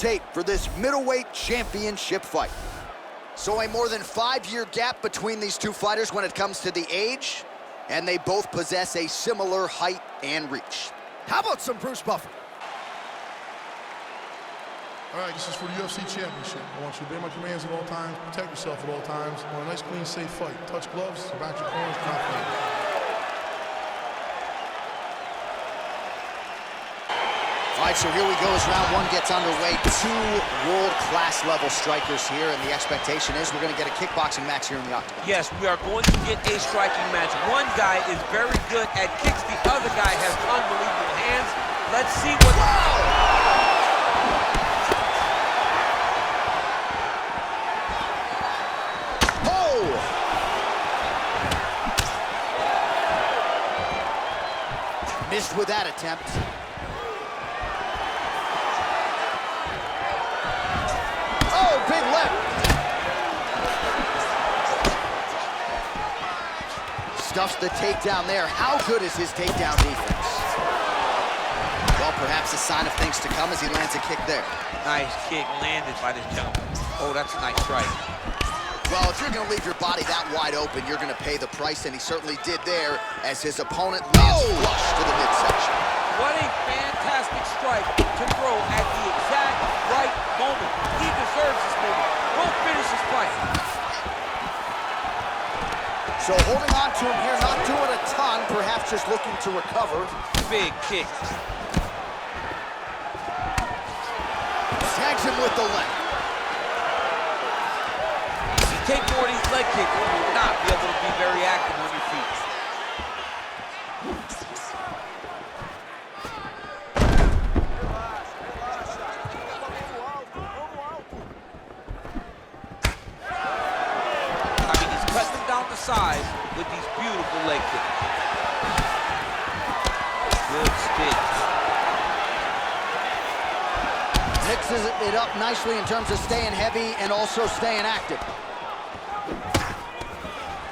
tape for this middleweight championship fight. So a more than 5-year gap between these two fighters when it comes to the age, and they both possess a similar height and reach. How about some Bruce Buffer? All right, this is for the UFC Championship. I want you to obey my commands at all times, protect yourself at all times. I want a nice, clean, safe fight. Touch gloves, back your corners, confident. All right, so here we go as round one gets underway. Two world-class level strikers here, and the expectation is we're going to get a kickboxing match here in the octagon. Yes, we are going to get a striking match. One guy is very good at kicks. The other guy has unbelievable hands. Let's see what... Oh! Missed with that attempt. Big left. Stuffs the takedown there. How good is his takedown defense? Well, perhaps a sign of things to come as he lands a kick there. Nice kick landed by this gentleman. Oh, that's a nice strike. Well, if you're going to leave your body that wide open, you're going to pay the price, and he certainly did there as his opponent lands flush to the midsection. What a fantastic strike to throw at the exact right moment. He deserves this moment. Go finish his fight. So holding on to him here, not doing a ton, perhaps just looking to recover. Big kick. Tags him with the left. If you take more of these leg kicks, you will not be able to be very active on your feet. Size with these beautiful leg kicks. Good spin. Mixes it up nicely in terms of staying heavy and also staying active.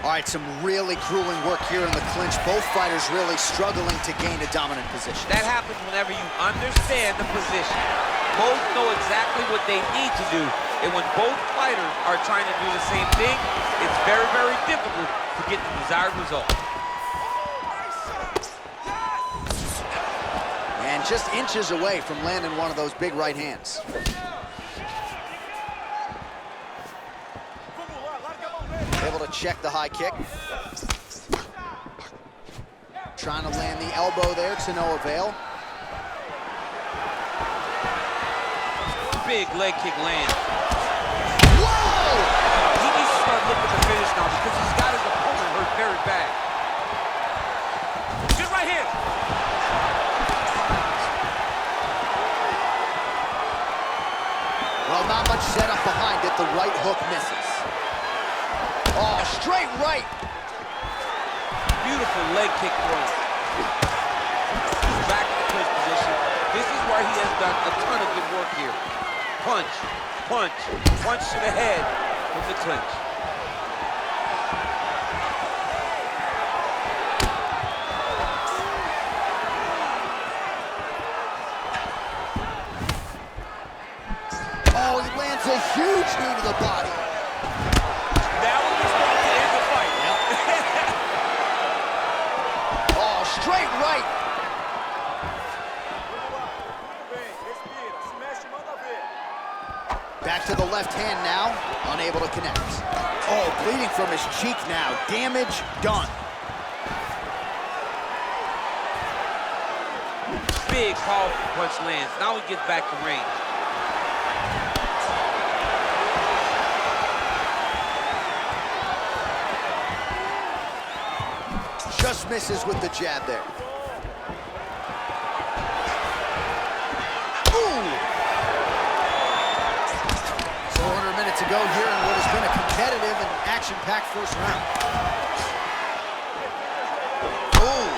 All right, some really grueling work here in the clinch. Both fighters really struggling to gain a dominant position. That happens whenever you understand the position. Both know exactly what they need to do. And when both fighters are trying to do the same thing, it's very, very difficult to get the desired result. And just inches away from landing one of those big right hands. Able to check the high kick. Trying to land the elbow there to no avail. Big leg kick land. Whoa! He needs to start looking to finish now because he's got his opponent hurt very bad. Good right hand. Well, not much setup behind it. The right hook misses. Oh, straight right. Beautiful leg kick throw. He's back in the clinch position. This is where he has done a ton of good work here. Punch, punch, punch to the head from the clinch. Oh, he lands a huge knee to the body. That one was going to end the fight. Oh, straight right. Back to the left hand now, unable to connect. Oh, bleeding from his cheek now. Damage done. Big, powerful punch lands. Now he gets back to range. Just misses with the jab there. To go here in what has been a competitive and action-packed first round. Oh,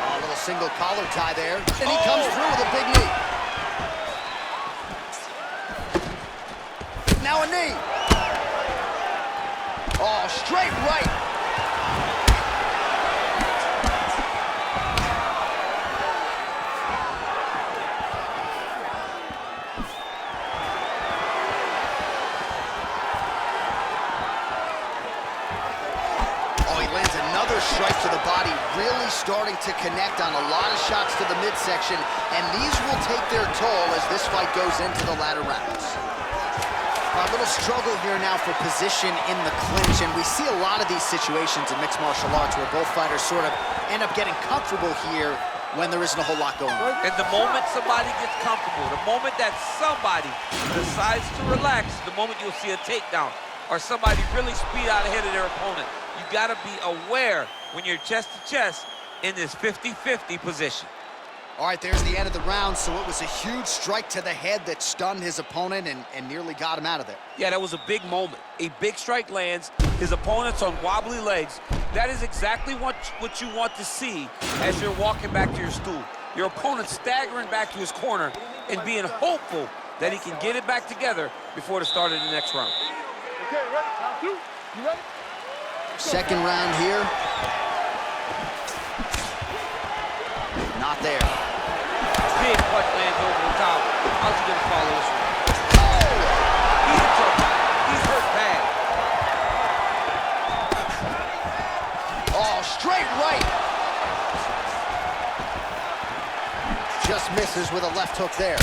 a little single collar tie there, and he comes through with a big knee. Now a knee. Oh, straight right. body really starting to connect on a lot of shots to the midsection, and these will take their toll as this fight goes into the latter rounds. A little struggle here now for position in the clinch, and we see a lot of these situations in mixed martial arts where both fighters sort of end up getting comfortable here when there isn't a whole lot going on. And the moment somebody gets comfortable, the moment that somebody decides to relax, the moment you'll see a takedown or somebody really speed out ahead of their opponent. You gotta be aware when you're chest to chest in this 50-50 position. All right, there's the end of the round, so it was a huge strike to the head that stunned his opponent and nearly got him out of there. Yeah, that was a big moment. A big strike lands, his opponent's on wobbly legs. That is exactly what you want to see as you're walking back to your stool. Your opponent staggering back to his corner and being hopeful that he can get it back together before the start of the next round. Okay, ready? Round two. You ready? Second round here. Not there. Big punch lands over the top. How's he gonna follow this one? Oh! He's in trouble. He's hurt bad. Oh, straight right. Just misses with a left hook there.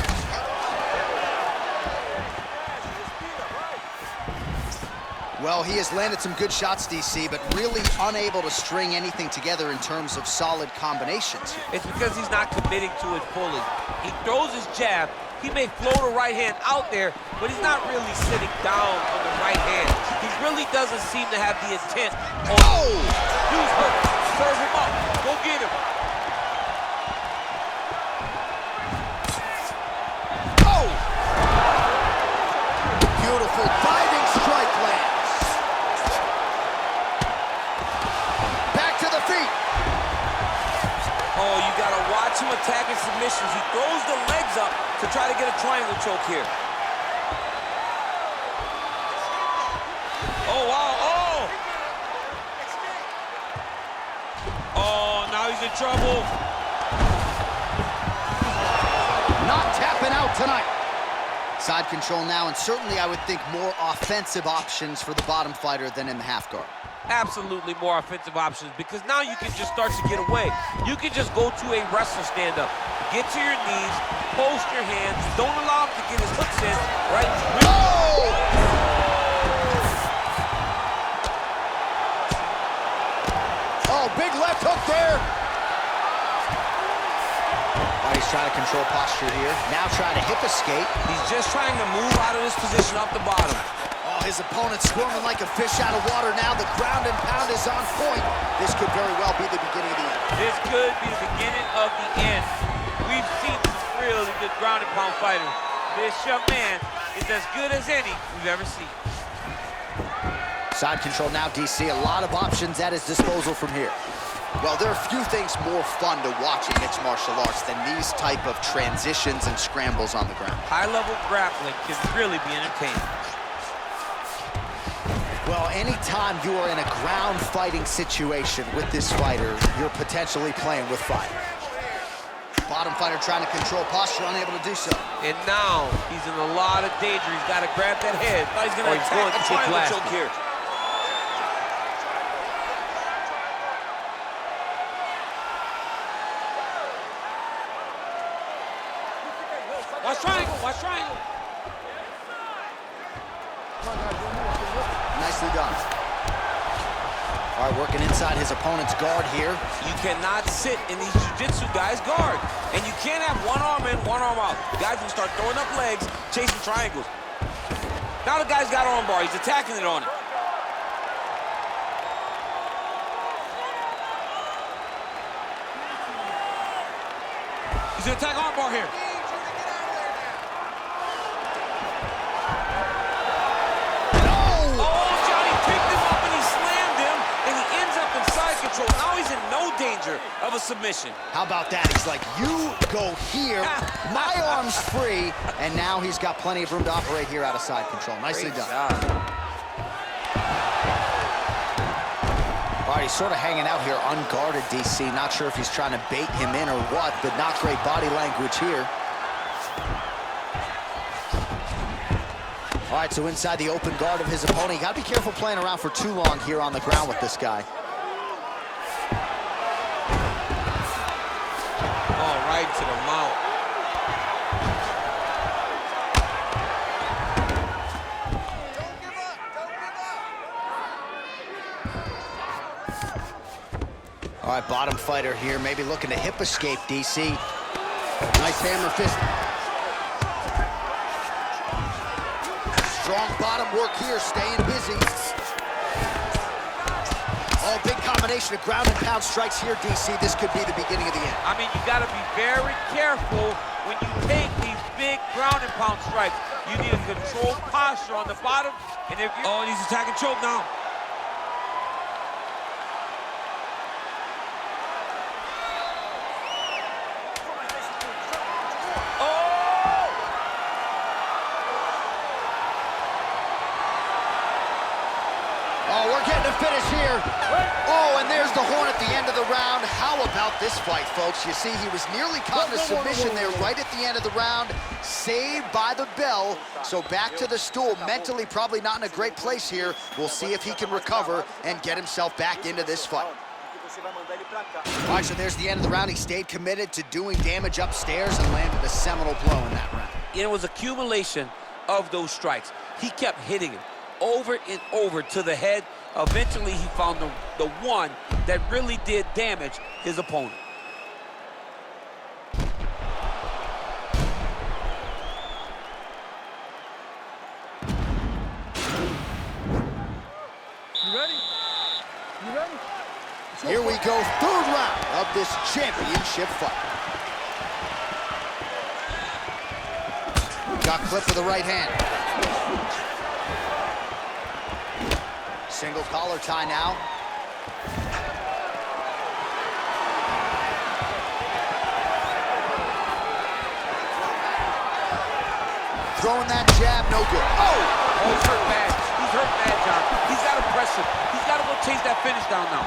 Well, he has landed some good shots, DC, but really unable to string anything together in terms of solid combinations. It's because he's not committing to it fully. He throws his jab. He may float a right hand out there, but he's not really sitting down on the right hand. He really doesn't seem to have the intent. Oh! Dude's hurt. Serve him up. Go get him. Oh! Beautiful diving strike lands. Back to the feet. Oh, you gotta watch him attacking submissions. He throws the legs up to try to get a triangle choke here. Oh, wow, oh! Oh, now he's in trouble. Not tapping out tonight. Side control now, and certainly I would think more offensive options for the bottom fighter than in the half guard. Absolutely more offensive options, because now you can just start to get away. You can just go to a wrestler stand-up. Get to your knees, post your hands, don't allow him to get his hooks in, right? Oh! Oh, big left hook there. Oh, he's trying to control posture here. Now trying to hip escape. He's just trying to move out of this position up the bottom. Oh, his opponent's squirming like a fish out of water now. The ground and pound is on point. This could very well be the beginning of the end. This could be the beginning of the end. We've seen some really good ground and pound fighters. This young man is as good as any we've ever seen. Side control now, DC. A lot of options at his disposal from here. Well, there are few things more fun to watch in mixed martial arts than these type of transitions and scrambles on the ground. High-level grappling can really be entertaining. Well, anytime you are in a ground fighting situation with this fighter, you're potentially playing with fire. Bottom fighter trying to control posture, unable to do so. And now he's in a lot of danger. He's got to grab that head. Now he's going to attack a triangle choke here. Watch triangle, watch triangle. Nicely done. All right, working inside his opponent's guard here. You cannot sit in these jiu-jitsu guys' guard. And you can't have one arm in, one arm out. Guys will start throwing up legs, chasing triangles. Now the guy's got arm bar. He's attacking it on it. He's gonna attack arm bar here. Now he's in no danger of a submission. How about that? He's like, you go here, my arm's free, and now he's got plenty of room to operate here out of side control. Nicely done. All right, he's sort of hanging out here unguarded, DC. Not sure if he's trying to bait him in or what, but not great body language here. All right, so inside the open guard of his opponent. You got to be careful playing around for too long here on the ground with this guy. to the mouth. All right, bottom fighter here, maybe looking to hip escape, DC. Nice hammer fist. Strong bottom work here, staying busy. Oh, big combination of ground and pound strikes here, DC. This could be the beginning of the end. I mean, you got to be very careful when you take these big ground and pound strikes. You need a controlled posture on the bottom, and if you... Oh, he's attacking choke now. Oh, we're getting a finish here. Oh, and there's the horn at the end of the round. How about this fight, folks? You see, he was nearly caught in a submission there right at the end of the round. Saved by the bell. So back to the stool. Mentally probably not in a great place here. We'll see if he can recover and get himself back into this fight. All right, so there's the end of the round. He stayed committed to doing damage upstairs and landed a seminal blow in that round. It was accumulation of those strikes. He kept hitting him over and over to the head. Eventually, he found the one that really did damage his opponent. You ready? You ready? Here we go, third round of this championship fight. Got clipped with the right hand. Single collar tie now. Throwing that jab, no good. Oh, he's hurt bad. He's hurt bad, John. He's got to press him. He's got to go chase that finish down now.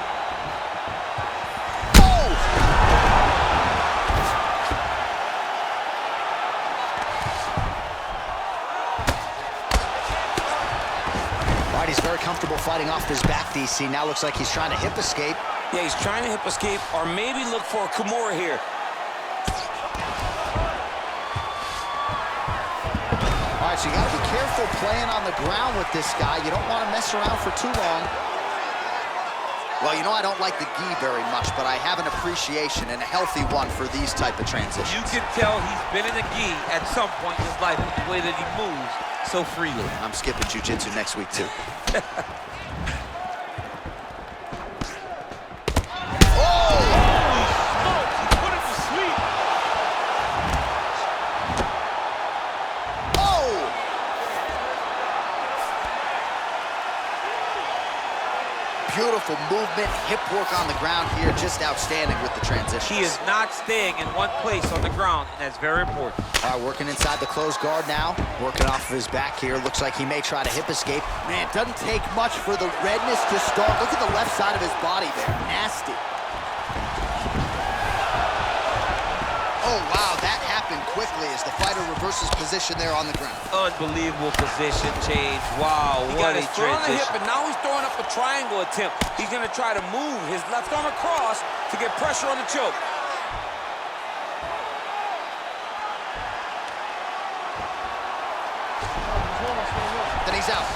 He's very comfortable fighting off his back, DC. Now looks like he's trying to hip escape. Yeah, he's trying to hip escape or maybe look for a Kimura here. All right, so you got to be careful playing on the ground with this guy. You don't want to mess around for too long. Well, you know I don't like the gi very much, but I have an appreciation and a healthy one for these type of transitions. You can tell he's been in the gi at some point in his life with the way that he moves so freely. I'm skipping jiu-jitsu next week, too. Beautiful movement, hip work on the ground here, just outstanding with the transition. He is not staying in one place on the ground, and that's very important. All right, working inside the closed guard now, working off of his back here. Looks like he may try to hip escape. Man, doesn't take much for the redness to start. Look at the left side of his body there, nasty. Oh, wow, that happened quickly as the fighter reverses position there on the ground. Unbelievable position change. Wow, what a He got his foot on the hip, transition. and now he's throwing up a triangle attempt. He's going to try to move his left arm across to get pressure on the choke. Then he's out.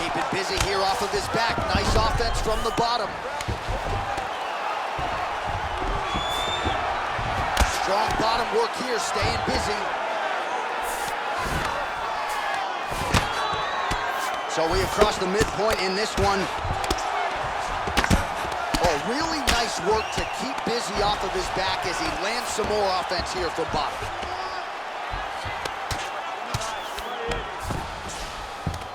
Keeping busy here off of his back. Nice offense from the bottom. Strong bottom work here, staying busy. So we have crossed the midpoint in this one. Oh, really nice work to keep busy off of his back as he lands some more offense here from bottom.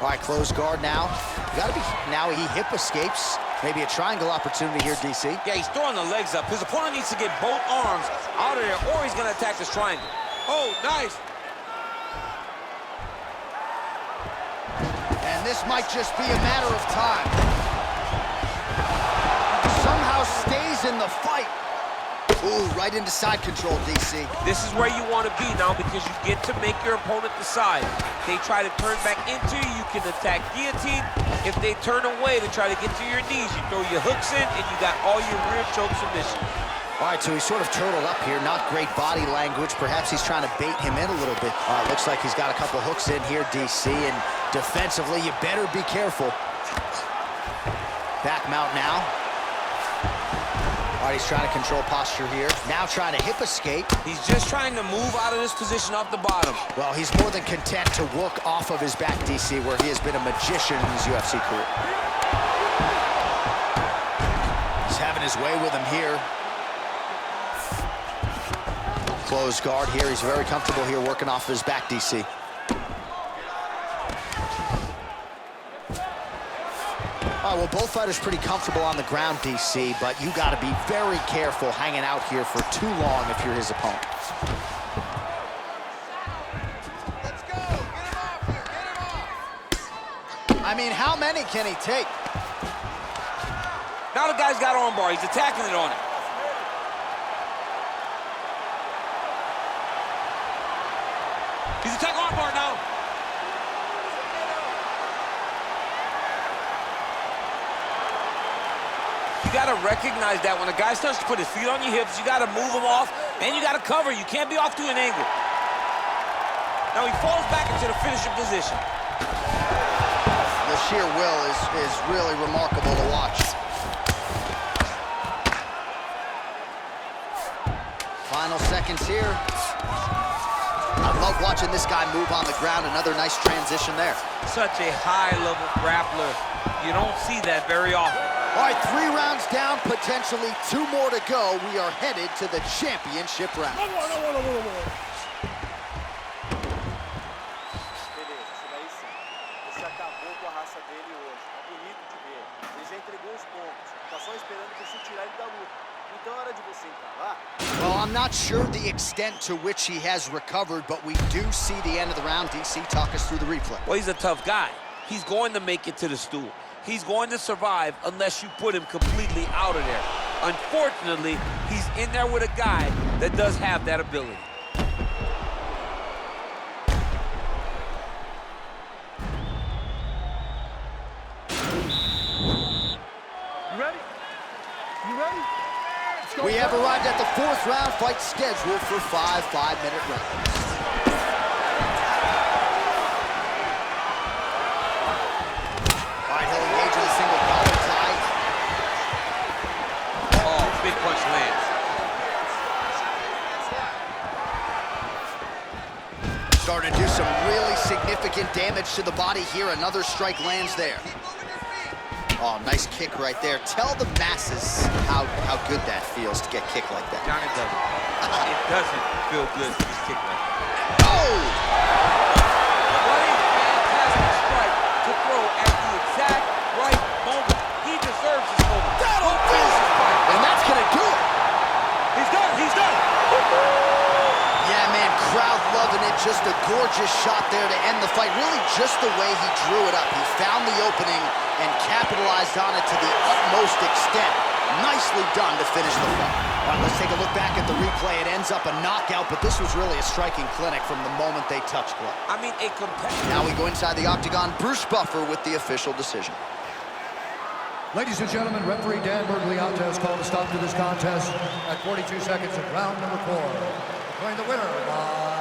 All right, closed guard now. Gotta be, now he hip escapes. Maybe a triangle opportunity here, DC. Yeah, he's throwing the legs up. His opponent needs to get both arms out of there, or he's going to attack this triangle. Oh, nice. And this might just be a matter of time. Somehow stays in the fight. Ooh, right into side control, DC. This is where you want to be now because you get to make your opponent decide. They try to turn back into you, you can attack guillotine. If they turn away to try to get to your knees, you throw your hooks in and you got all your rear choke submissions. All right, so he's sort of turtled up here. Not great body language. Perhaps he's trying to bait him in a little bit. Looks like he's got a couple hooks in here, DC, and defensively, you better be careful. Back mount now. All right, he's trying to control posture here. Now trying to hip escape. He's just trying to move out of this position off the bottom. Well, he's more than content to work off of his back, DC, where he has been a magician in his UFC career. He's having his way with him here. Closed guard here. He's very comfortable here working off his back, DC. All right, well, both fighters pretty comfortable on the ground, DC, but you got to be very careful hanging out here for too long if you're his opponent. Let's go. Get him off here. Get him off. I mean, how many can he take? Now the guy's got armbar. He's attacking it on it. He's attacking armbar now. You got to recognize that when a guy starts to put his feet on your hips, you got to move him off, and you got to cover. You can't be off to an angle. Now he falls back into the finishing position. The sheer will is really remarkable to watch. Final seconds here. I love watching this guy move on the ground. Another nice transition there. Such a high-level grappler. You don't see that very often. All right, 3 rounds down, potentially 2 more to go. We are headed to the championship round. Beleza, isso daí sim. Você acabou com a raça dele hoje. Tá bonito de ver. Ele já entregou os pontos. Tá só esperando você tirar ele da luta. Então é hora de você encravar. Well, I'm not sure the extent to which he has recovered, but we do see the end of the round. DC, talk us through the replay. Well, he's a tough guy. He's going to make it to the stool. He's going to survive unless you put him completely out of there. Unfortunately, he's in there with a guy that does have that ability. You ready? You ready? We have arrived at the 4th round, fight scheduled for 5 5-minute rounds. All right, he'll engage in a single collar tie. Oh, big punch lands. Starting to do some really significant damage to the body here. Another strike lands there. Oh, nice kick right there. Tell the masses how good that feels to get kicked like that. Johnny doesn't. It doesn't feel good to be kicked like that. Oh! What a fantastic strike to throw at the exact right moment. He deserves this moment. That'll finish this fight. And that's gonna do it. He's done. He's done. Yeah, man, crowd loving it. Just a gorgeous shot there to end the fight. Really just the way he drew it up. He found the opening and capitalized on it to the utmost extent. Nicely done to finish the fight. All right, let's take a look back at the replay. It ends up a knockout, but this was really a striking clinic from the moment they touched glove. I mean, a competitive. Now we go inside the octagon. Bruce Buffer with the official decision. Ladies and gentlemen, referee Dan Bergliata has called a stop to this contest at 42 seconds of round number 4. Declaring the winner by